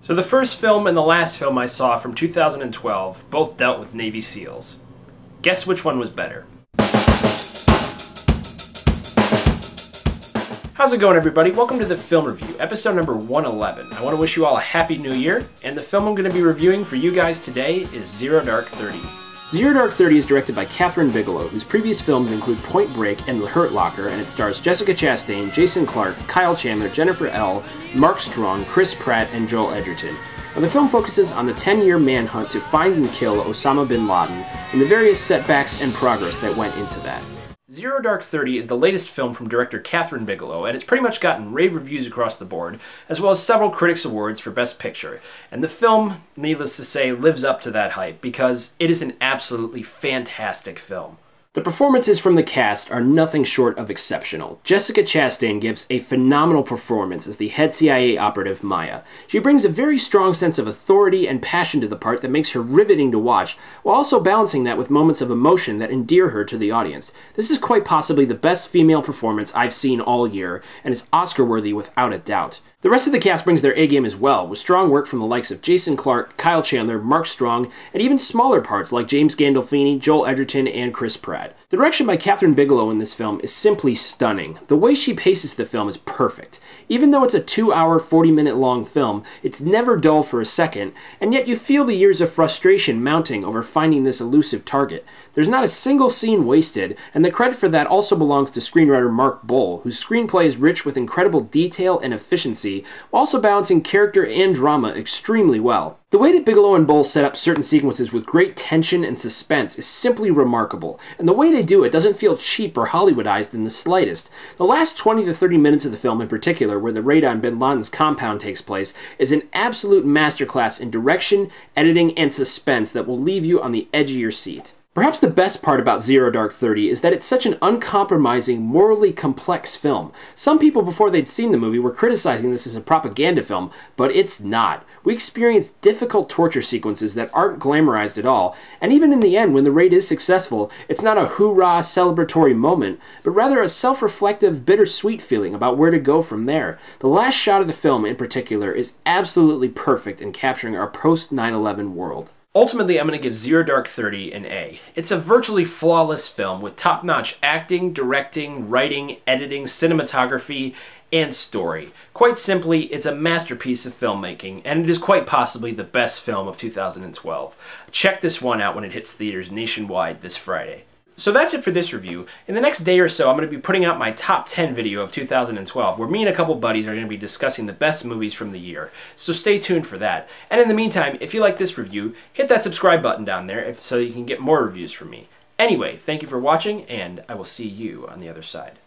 So the first film and the last film I saw from 2012 both dealt with Navy SEALs. Guess which one was better? How's it going, everybody? Welcome to the film review, episode number 111. I want to wish you all a happy new year, and the film I'm going to be reviewing for you guys today is Zero Dark 30. Zero Dark 30 is directed by Kathryn Bigelow, whose previous films include Point Break and The Hurt Locker, and it stars Jessica Chastain, Jason Clarke, Kyle Chandler, Jennifer L., Mark Strong, Chris Pratt, and Joel Edgerton. Now, the film focuses on the 10-year manhunt to find and kill Osama bin Laden and the various setbacks and progress that went into that. Zero Dark 30 is the latest film from director Kathryn Bigelow, and it's pretty much gotten rave reviews across the board, as well as several Critics' Awards for Best Picture. And the film, needless to say, lives up to that hype, because it is an absolutely fantastic film. The performances from the cast are nothing short of exceptional. Jessica Chastain gives a phenomenal performance as the head CIA operative, Maya. She brings a very strong sense of authority and passion to the part that makes her riveting to watch, while also balancing that with moments of emotion that endear her to the audience. This is quite possibly the best female performance I've seen all year, and is Oscar-worthy without a doubt. The rest of the cast brings their A-game as well, with strong work from the likes of Jason Clarke, Kyle Chandler, Mark Strong, and even smaller parts like James Gandolfini, Joel Edgerton, and Chris Pratt. The direction by Kathryn Bigelow in this film is simply stunning. The way she paces the film is perfect. Even though it's a 2-hour, 40-minute long film, it's never dull for a second, and yet you feel the years of frustration mounting over finding this elusive target. There's not a single scene wasted, and the credit for that also belongs to screenwriter Mark Boal, whose screenplay is rich with incredible detail and efficiency, while also balancing character and drama extremely well. The way that Bigelow and Boal set up certain sequences with great tension and suspense is simply remarkable, and the way they do it doesn't feel cheap or Hollywoodized in the slightest. The last 20 to 30 minutes of the film in particular, where the raid on bin Laden's compound takes place, is an absolute masterclass in direction, editing, and suspense that will leave you on the edge of your seat. Perhaps the best part about Zero Dark 30 is that it's such an uncompromising, morally complex film. Some people before they'd seen the movie were criticizing this as a propaganda film, but it's not. We experience difficult torture sequences that aren't glamorized at all, and even in the end, when the raid is successful, it's not a hoorah celebratory moment, but rather a self-reflective, bittersweet feeling about where to go from there. The last shot of the film in particular is absolutely perfect in capturing our post-9/11 world. Ultimately, I'm going to give Zero Dark 30 an A. It's a virtually flawless film with top-notch acting, directing, writing, editing, cinematography, and story. Quite simply, it's a masterpiece of filmmaking, and it is quite possibly the best film of 2012. Check this one out when it hits theaters nationwide this Friday. So that's it for this review. In the next day or so, I'm going to be putting out my top 10 video of 2012, where me and a couple buddies are going to be discussing the best movies from the year. So stay tuned for that. And in the meantime, if you like this review, hit that subscribe button down there so you can get more reviews from me. Anyway, thank you for watching, and I will see you on the other side.